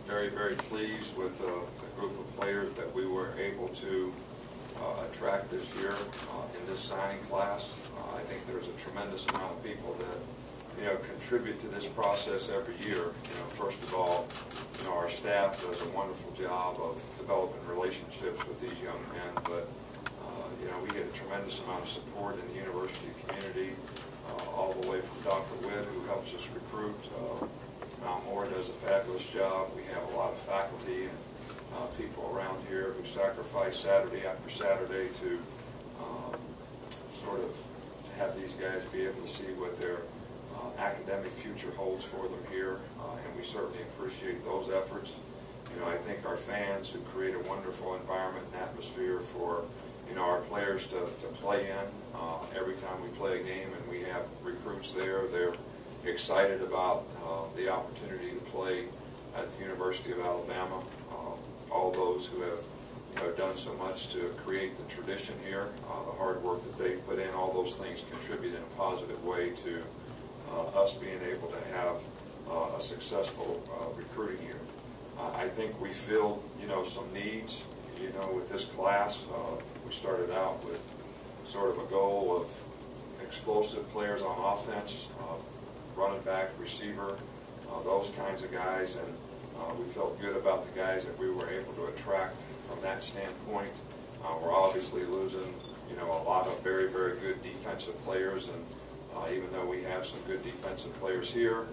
very, very pleased with the group of players that we were able to attract this year in this signing class. I think there's a tremendous amount of people that contribute to this process every year. First of all, our staff does a wonderful job of developing relationships with these young men, but we get a tremendous amount of support in the university community, all the way from Dr. Witt, who helps us recruit. Mount Moore does a fabulous job. We have a lot of faculty and people around here who sacrifice Saturday after Saturday to sort of have these guys be able to see what their academic future holds for them here, and we certainly appreciate those efforts. I think our fans who create a wonderful environment and atmosphere for our players to play in. Every time we play a game and we have recruits there, they're excited about the opportunity to play at the University of Alabama. All those who have done so much to create the tradition here, the hard work that they've put in, all those things contribute in a positive way to us being able to have a successful recruiting year. I think we filled some needs with this class. We started out with sort of a goal of explosive players on offense, running back, receiver, those kinds of guys, and we felt good about the guys that we were able to attract from that standpoint. We're obviously losing a lot of very, very good defensive players, and even though we have some good defensive players here,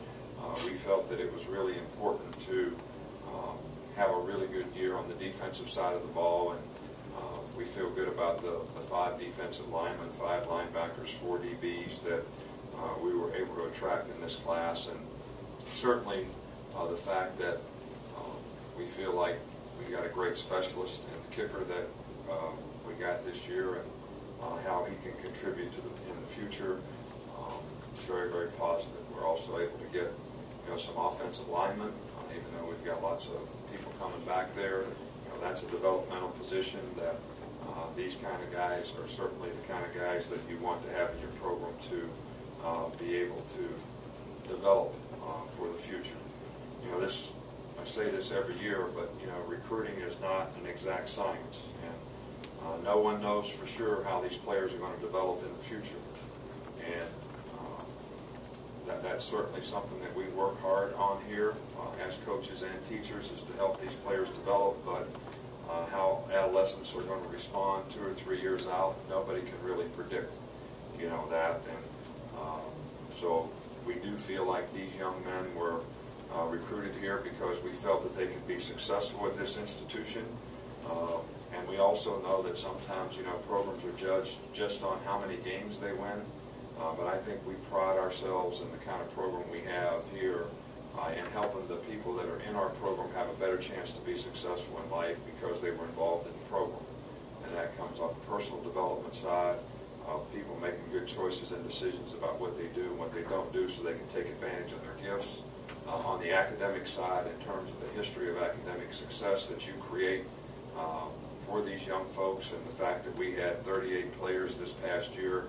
we felt that it was really important to have a really good year on the defensive side of the ball, and we feel good about the 5 defensive linemen, 5 linebackers, 4 DBs that we were able to attract in this class, and certainly the fact that we feel like we got a great specialist in the kicker that we got this year, and how he can contribute to in the future. Very, very positive. We're also able to get some offensive linemen, even though we've got lots of people coming back there. That's a developmental position that these kind of guys are certainly the kind of guys that you want to have in your program to be able to develop for the future. I say this every year, but recruiting is not an exact science, and no one knows for sure how these players are going to develop in the future. And that's certainly something that we work hard on here as coaches and teachers, is to help these players develop, but how adolescents are going to respond 2 or 3 years out, nobody can really predict that. And so we do feel like these young men were recruited here because we felt that they could be successful at this institution. And we also know that sometimes programs are judged just on how many games they win. But I think we pride ourselves in the kind of program we have here in helping the people that are in our program have a better chance to be successful in life because they were involved in the program. And that comes on the personal development side, people making good choices and decisions about what they do and what they don't do so they can take advantage of their gifts. On the academic side, in terms of the history of academic success that you create for these young folks, and the fact that we had 38 players this past year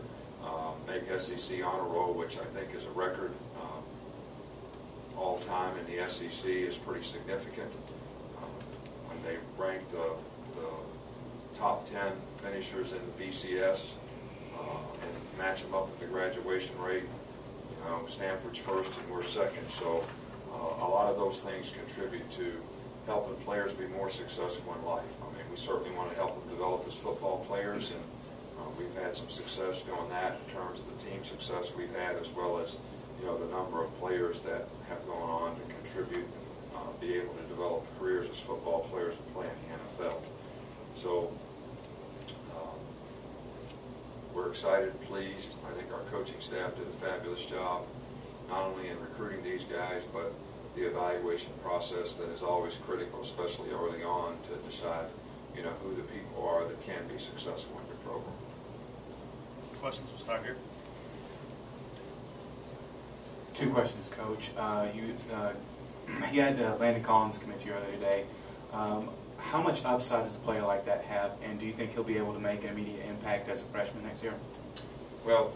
make SEC honor roll, which I think is a record all time in the SEC, is pretty significant. When they ranked the top 10 finishers in the BCS and match them up with the graduation rate, Stanford's first and we're second. So a lot of those things contribute to helping players be more successful in life. I mean, we certainly want to help them develop as football players, and we've had some success doing that in terms of the team success we've had, as well as the number of players that have gone on to contribute and be able to develop careers as football players and play in the NFL. So we're excited and pleased. I think our coaching staff did a fabulous job, not only in recruiting these guys, but the evaluation process that is always critical, especially early on, to decide who the people are that can be successful in your program. Questions? We'll start here. 2 questions, Coach. You had Landon Collins commit to you earlier today. How much upside does a player like that have, and do you think he'll be able to make an immediate impact as a freshman next year? Well,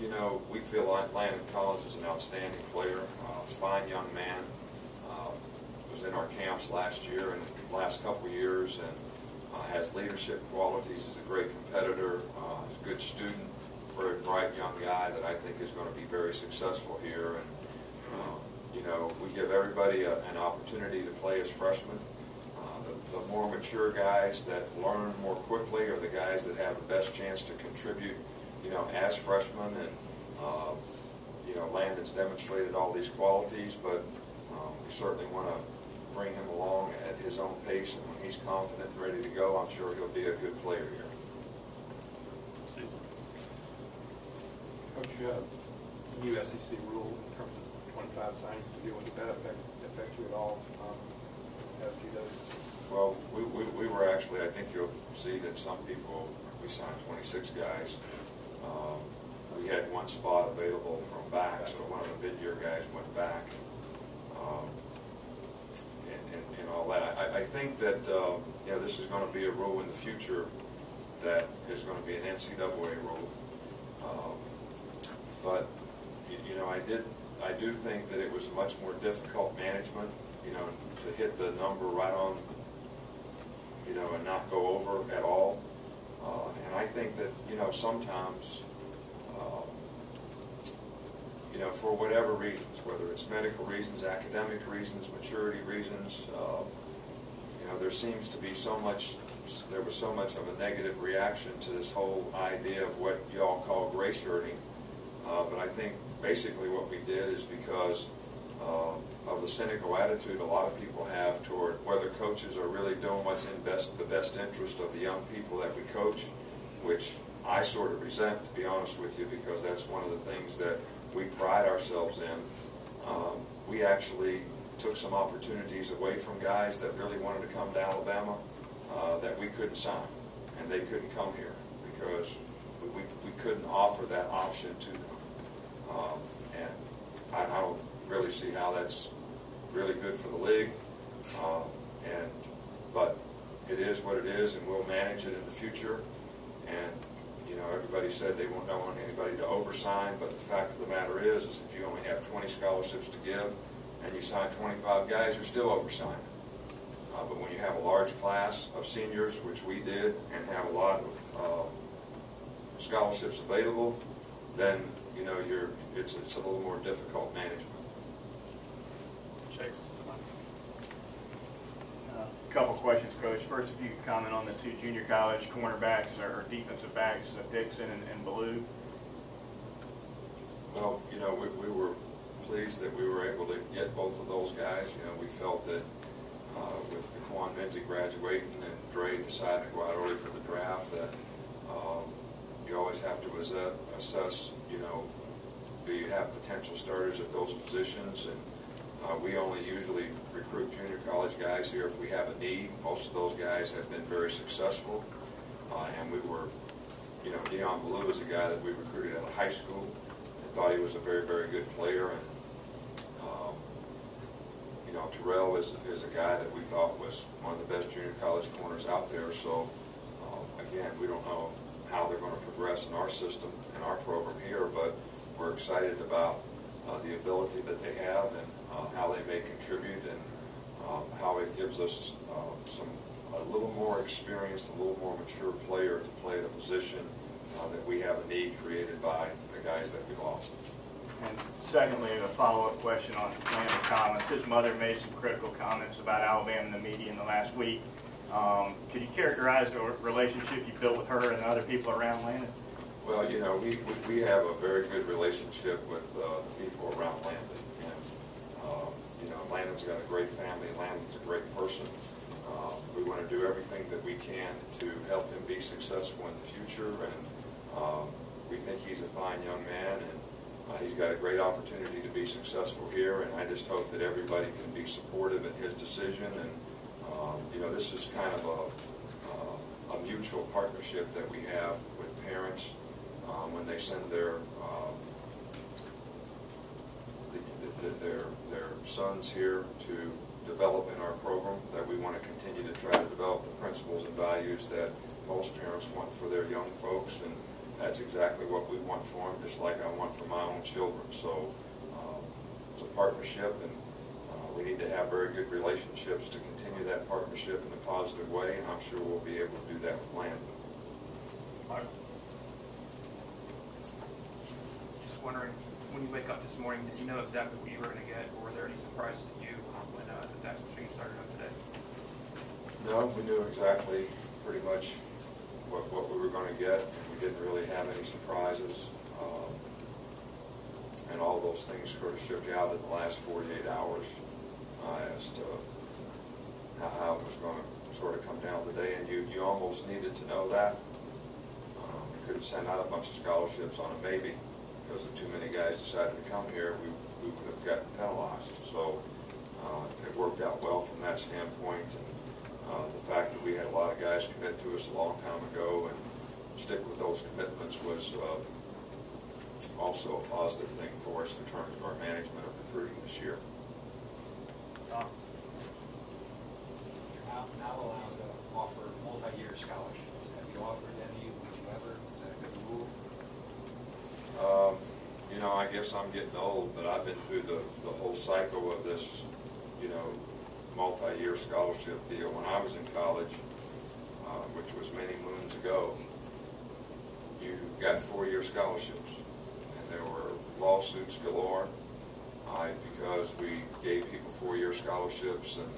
we feel like Landon Collins is an outstanding player. He's a fine young man. Was was in our camps last year and last couple years, and has leadership qualities. He's a great competitor. He's a good student, very bright young guy that I think is going to be very successful here. And you know, we give everybody an opportunity to play as freshmen. The more mature guys that learn more quickly are the guys that have the best chance to contribute, you know, as freshmen. And you know, Landon's demonstrated all these qualities, but we certainly want to bring him along at his own pace, and when he's confident and ready to go, I'm sure he'll be a good player here. Cecil. Coach, new SEC rule in terms of 25 signings to deal with, did that affect you at all as to those? Well, we were actually, I think you'll see that some people, we signed 26 guys. We had one spot available from back, so one of the mid-year guys went back. And all that. I think that you know, this is going to be a rule in the future that is going to be an NCAA rule. But you know, I do think that it was much more difficult management, you know, to hit the number right on, you know, and not go over at all. And I think that, you know, sometimes, you know, for whatever reasons, whether it's medical reasons, academic reasons, maturity reasons, you know, there seems to be there was so much of a negative reaction to this whole idea of what you all call gray shirting. But I think basically what we did is because of the cynical attitude a lot of people have toward whether coaches are really doing what's in the best interest of the young people that we coach, which I sort of resent, to be honest with you, because that's one of the things that we pride ourselves in. We actually took some opportunities away from guys that really wanted to come to Alabama that we couldn't sign, and they couldn't come here because we couldn't offer that option to them. And I don't really see how that's really good for the league. But it is what it is, and we'll manage it in the future. And you know, everybody said they don't want anybody to oversign, but the fact of the matter is if you only have 20 scholarships to give and you sign 25 guys, you're still oversigning. But when you have a large class of seniors, which we did, and have a lot of scholarships available, then you know it's a little more difficult management. Chase. A couple questions, Coach. First, if you could comment on the two junior college cornerbacks or defensive backs, Dixon and Ballou. Well, you know, we were pleased that we were able to get both of those guys. You know, we felt that with DeQuan Minzy graduating and Dre deciding to go out early for the draft, that you always have to assess, you know, do you have potential starters at those positions? And we only usually recruit junior college guys here if we have a need. Most of those guys have been very successful. And we were, you know, Deion Ballou is a guy that we recruited out of high school and thought he was a very, very good player. And, you know, Terrell is a guy that we thought was one of the best junior college corners out there. So, again, we don't know how they're going to progress in our system and our program here, but we're excited about the ability that they have and how they may contribute, and how it gives us a little more experienced, a little more mature player to play at a position that we have a need created by the guys that we lost. And secondly, a follow-up question on Landon Collins. His mother made some critical comments about Alabama in the media in the last week. Could you characterize the relationship you built with her and the other people around Landon? Well, you know, we have a very good relationship with the people around Landon. And, you know, Landon's got a great family. Landon's a great person. We want to do everything that we can to help him be successful in the future. And we think he's a fine young man, and he's got a great opportunity to be successful here. And I just hope that everybody can be supportive in his decision. And, you know, this is kind of a mutual partnership that we have with parents when they send their sons here to develop in our program, that we want to continue to try to develop the principles and values that most parents want for their young folks, and that's exactly what we want for them, just like I want for my own children. So it's a partnership, and We need to have very good relationships to continue that partnership in a positive way, and I'm sure we'll be able to do that with Landon. Just wondering, when you wake up this morning, did you know exactly what you were going to get, or were there any surprises to you when the tax machine started up today? No, we knew exactly pretty much what we were going to get, and we didn't really have any surprises. And all those things sort of shook out in the last 48 hours as to how it was going to sort of come down today. And you almost needed to know that. We couldn't send out a bunch of scholarships on a maybe, because if too many guys decided to come here, we would have gotten penalized. So it worked out well from that standpoint. And the fact that we had a lot of guys commit to us a long time ago and stick with those commitments was also a positive thing for us in terms of our management of recruiting this year. You're now allowed to offer multi-year scholarships. Have you offered any? Would you ever? Is that a good rule? You know, I guess I'm getting old, but I've been through the whole cycle of this, you know, multi-year scholarship deal. When I was in college, which was many moons ago, you got 4-year scholarships. There were lawsuits galore because we gave people 4-year scholarships and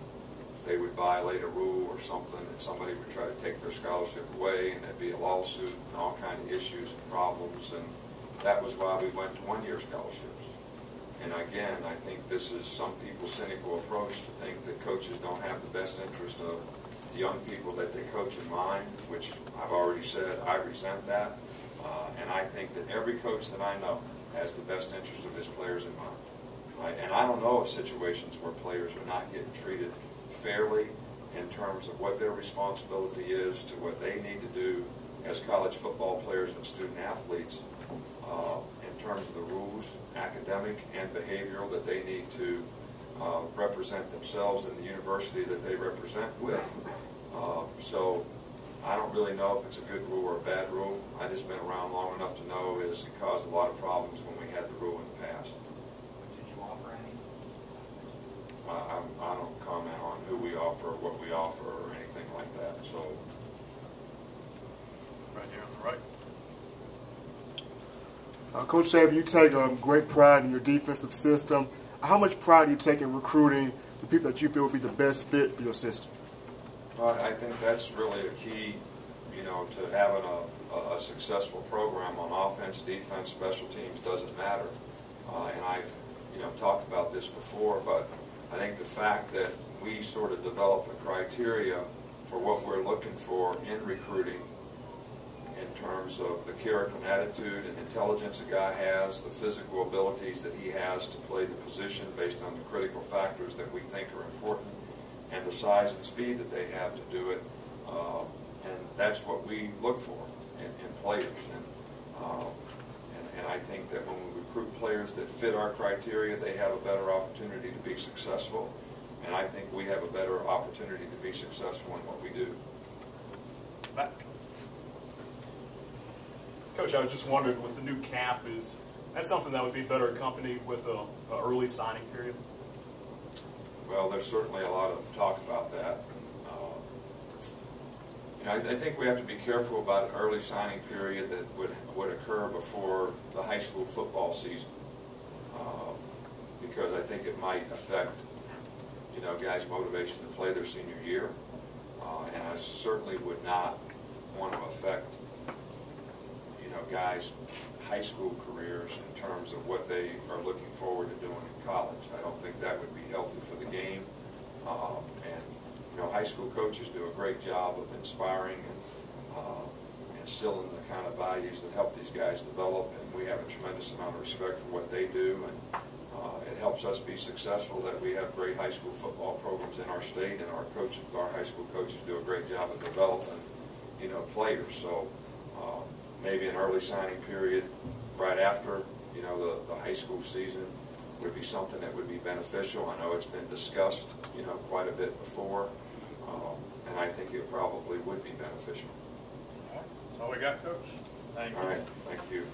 they would violate a rule or something, and somebody would try to take their scholarship away, and there'd be a lawsuit and all kinds of issues and problems, and that was why we went to 1-year scholarships. And again, I think this is some people's cynical approach to think that coaches don't have the best interest of the young people that they coach in mind, which I've already said I resent that. And I think that every coach that I know has the best interest of his players in mind. Right? And I don't know of situations where players are not getting treated fairly in terms of what their responsibility is to what they need to do as college football players and student athletes in terms of the rules, academic and behavioral, that they need to represent themselves in the university that they represent with. So I don't really know if it's a good rule or a bad rule. I just been around long enough to know it caused a lot of problems when we had the rule in the past. Did you offer any? I don't comment on who we offer, what we offer, or anything like that. So, Right here on the right. Coach Saban, you take great pride in your defensive system. How much pride do you take in recruiting the people that you feel would be the best fit for your system? I think that's really a key, you know, to having a successful program on offense, defense, special teams, doesn't matter. And I've, you know, talked about this before, but I think the fact that we sort of develop a criteria for what we're looking for in recruiting in terms of the character and attitude and intelligence a guy has, the physical abilities that he has to play the position based on the critical factors that we think are important, and the size and speed that they have to do it, and that's what we look for in players. And I think that when we recruit players that fit our criteria, they have a better opportunity to be successful, and I think we have a better opportunity to be successful in what we do. Back. Coach, I was just wondering, with the new cap, is that something that would be better accompanied with an early signing period? Well, there's certainly a lot of talk about that. You know, I think we have to be careful about an early signing period that would occur before the high school football season, because I think it might affect, you know, guys' motivation to play their senior year, and I certainly would not want to affect, you know, guys' high school careers in terms of what they are looking forward to doing in college. I don't think that would be healthy for the game. And you know, high school coaches do a great job of inspiring and instilling the kind of values that help these guys develop. And we have a tremendous amount of respect for what they do. And it helps us be successful that we have great high school football programs in our state, and our high school coaches do a great job of developing, you know, players. So maybe an early signing period right after, you know, the high school season would be something that would be beneficial. I know it's been discussed, you know, quite a bit before, and I think it probably would be beneficial. All right. That's all we got, Coach. Thank you. All right, thank you.